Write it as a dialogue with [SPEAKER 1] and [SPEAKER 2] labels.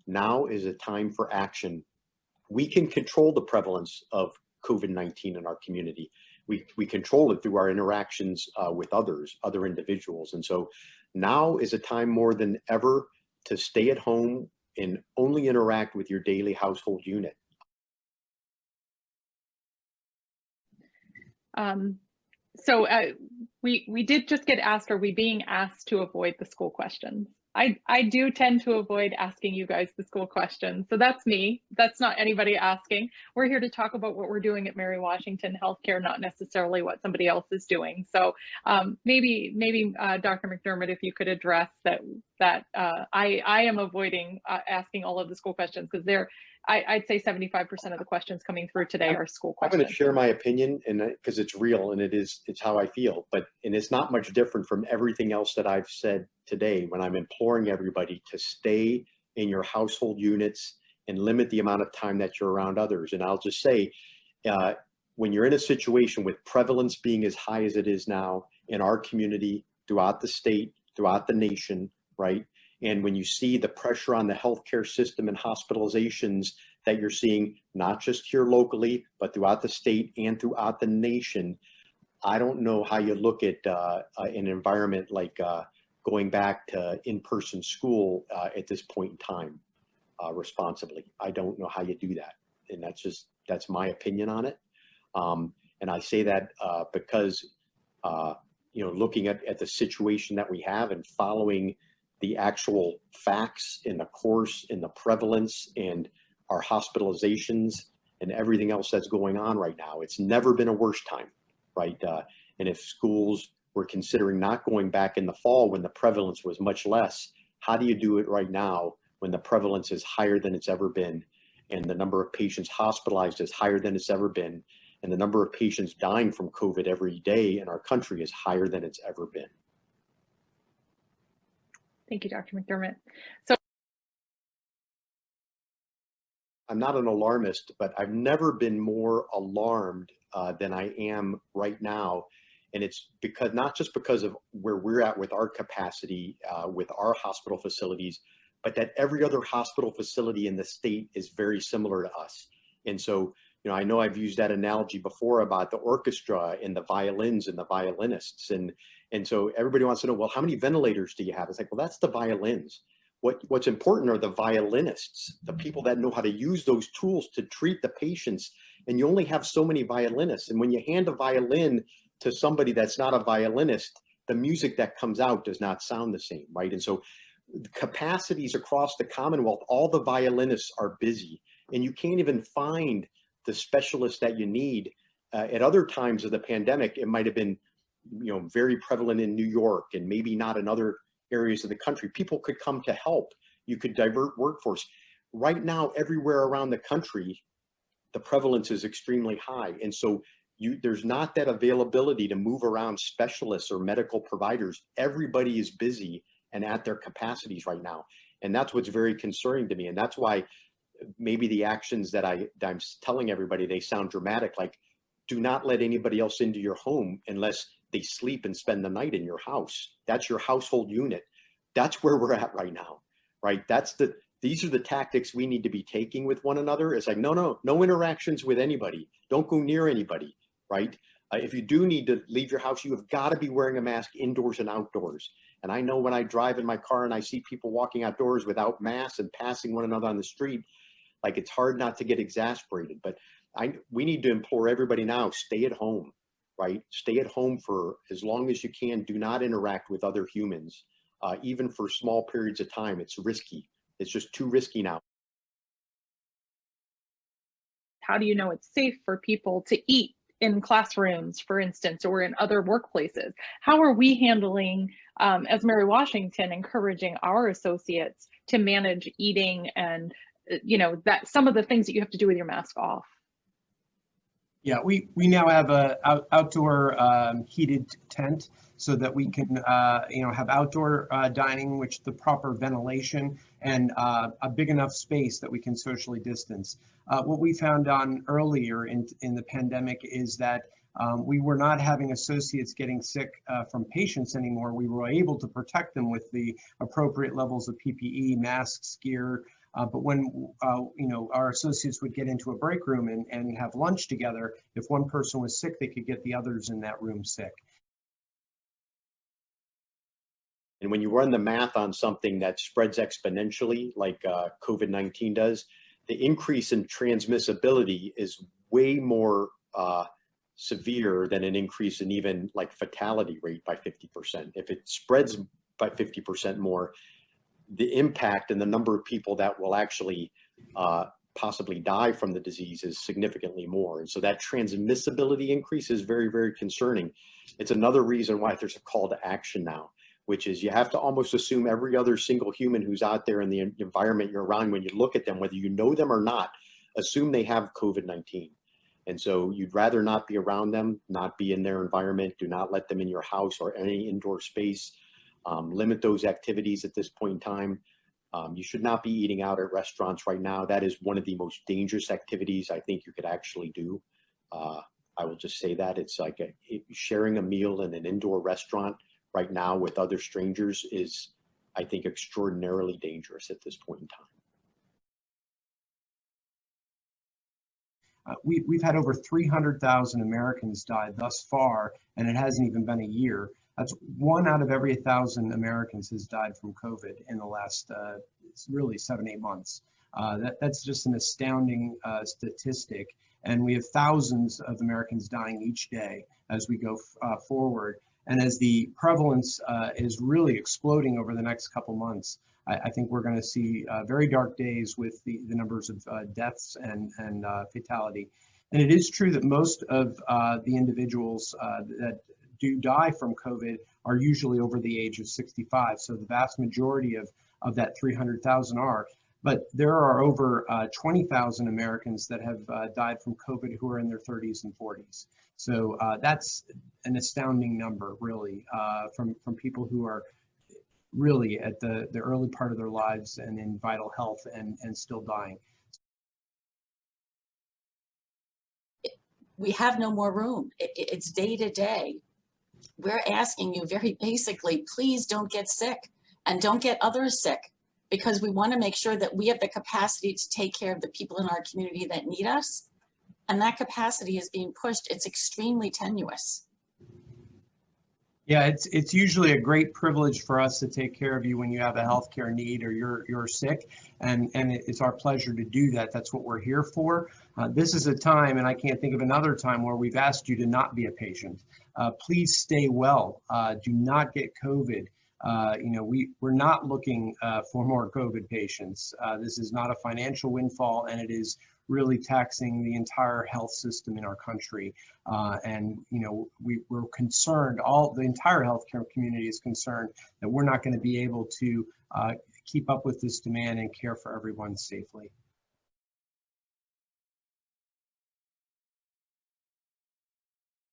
[SPEAKER 1] now is a time for action. We can control the prevalence of COVID-19 in our community. We control it through our interactions with others, other individuals. And so now is a time more than ever to stay at home and only interact with your daily household unit.
[SPEAKER 2] We did just get asked, are we being asked to avoid the school questions? I do tend to avoid asking you guys the school questions. So that's me. That's not anybody asking. We're here to talk about what we're doing at Mary Washington Healthcare, not necessarily what somebody else is doing. So maybe Dr. McDermott, if you could address that I am avoiding asking all of the school questions, because I'd say 75% of the questions coming through today are school questions.
[SPEAKER 1] I'm going to share my opinion, and because it's real and it's how I feel, and it's not much different from everything else that I've said today when I'm imploring everybody to stay in your household units and limit the amount of time that you're around others. And I'll just say, when you're in a situation with prevalence being as high as it is now in our community, throughout the state, throughout the nation, right? And when you see the pressure on the healthcare system and hospitalizations that you're seeing, not just here locally, but throughout the state and throughout the nation, I don't know how you look at an environment like going back to in-person school at this point in time responsibly. I don't know how you do that. And that's my opinion on it. And I say that because, looking at the situation that we have and following the actual facts in the course, in the prevalence, and our hospitalizations and everything else that's going on right now. It's never been a worse time, right? And if schools were considering not going back in the fall when the prevalence was much less, how do you do it right now when the prevalence is higher than it's ever been, and the number of patients hospitalized is higher than it's ever been, and the number of patients dying from COVID every day in our country is higher than it's ever been?
[SPEAKER 2] Thank you, Dr. McDermott. So
[SPEAKER 1] I'm not an alarmist, but I've never been more alarmed than I am right now. And it's because, not just because of where we're at with our capacity, with our hospital facilities, but that every other hospital facility in the state is very similar to us. And so, I know I've used that analogy before about the orchestra and the violins and the violinists. And so everybody wants to know, well, how many ventilators do you have? It's like, well, that's the violins. What's important are the violinists, the people that know how to use those tools to treat the patients. And you only have so many violinists. And when you hand a violin to somebody that's not a violinist, the music that comes out does not sound the same, right? And so the capacities across the Commonwealth, all the violinists are busy, and you can't even find the specialists that you need. At other times of the pandemic, it might have been, very prevalent in New York and maybe not in other areas of the country. People could come to help. You could divert workforce. Right now, everywhere around the country, the prevalence is extremely high. And so there's not that availability to move around specialists or medical providers. Everybody is busy and at their capacities right now. And that's what's very concerning to me. And that's why maybe the actions that I'm telling everybody, they sound dramatic, like do not let anybody else into your home unless they sleep and spend the night in your house. That's your household unit. That's where we're at right now, right? These are the tactics we need to be taking with one another. It's like, no interactions with anybody. Don't go near anybody, right? If you do need to leave your house, you have got to be wearing a mask indoors and outdoors. And I know when I drive in my car and I see people walking outdoors without masks and passing one another on the street, like it's hard not to get exasperated. But we need to implore everybody now, stay at home, right? Stay at home for as long as you can. Do not interact with other humans, even for small periods of time. It's risky. It's just too risky now.
[SPEAKER 2] How do you know it's safe for people to eat in classrooms, for instance, or in other workplaces? How are we handling, as Mary Washington, encouraging our associates to manage eating and, that some of the things that you have to do with your mask off?
[SPEAKER 3] Yeah, we now have a outdoor heated tent so that we can have outdoor dining, which the proper ventilation and a big enough space that we can socially distance. What we found on earlier in the pandemic is that we were not having associates getting sick from patients anymore. We were able to protect them with the appropriate levels of PPE, masks, gear, But when our associates would get into a break room and have lunch together, if one person was sick, they could get the others in that room sick.
[SPEAKER 1] And when you run the math on something that spreads exponentially, like COVID-19 does, the increase in transmissibility is way more severe than an increase in even like fatality rate by 50%. If it spreads by 50% more, the impact and the number of people that will actually possibly die from the disease is significantly more. And so that transmissibility increase is very, very concerning. It's another reason why there's a call to action now, which is you have to almost assume every other single human who's out there in the environment you're around, when you look at them, whether you know them or not, assume they have COVID-19. And so you'd rather not be around them, not be in their environment, do not let them in your house or any indoor space, limit those activities at this point in time. You should not be eating out at restaurants right now. That is one of the most dangerous activities I think you could actually do. I will just say that it's like sharing a meal in an indoor restaurant right now with other strangers is, I think, extraordinarily dangerous at this point in time.
[SPEAKER 3] We've had over 300,000 Americans die thus far, and it hasn't even been a year. That's 1 out of every 1,000 Americans has died from COVID in the last really 7-8 months. That's just an astounding statistic. And we have thousands of Americans dying each day as we go forward. And as the prevalence is really exploding over the next couple months, I think we're going to see very dark days with the numbers of deaths and fatality. And it is true that most of the individuals that do die from COVID are usually over the age of 65. So the vast majority of that 300,000 are. But there are over 20,000 Americans that have died from COVID who are in their 30s and 40s. So that's an astounding number, really, from people who are really at the early part of their lives and in vital health and still dying.
[SPEAKER 4] We have no more room. It's day to day. We're asking you very basically, please don't get sick and don't get others sick, because we want to make sure that we have the capacity to take care of the people in our community that need us. And that capacity is being pushed. It's extremely tenuous.
[SPEAKER 3] Yeah, it's usually a great privilege for us to take care of you when you have a healthcare need or you're sick, and it's our pleasure to do that. That's what we're here for. This is a time, and I can't think of another time where we've asked you to not be a patient. Please stay well. Do not get COVID. We're not looking for more COVID patients. This is not a financial windfall, and it is really taxing the entire health system in our country. We're concerned, the entire healthcare community is concerned that we're not going to be able to keep up with this demand and care for everyone safely.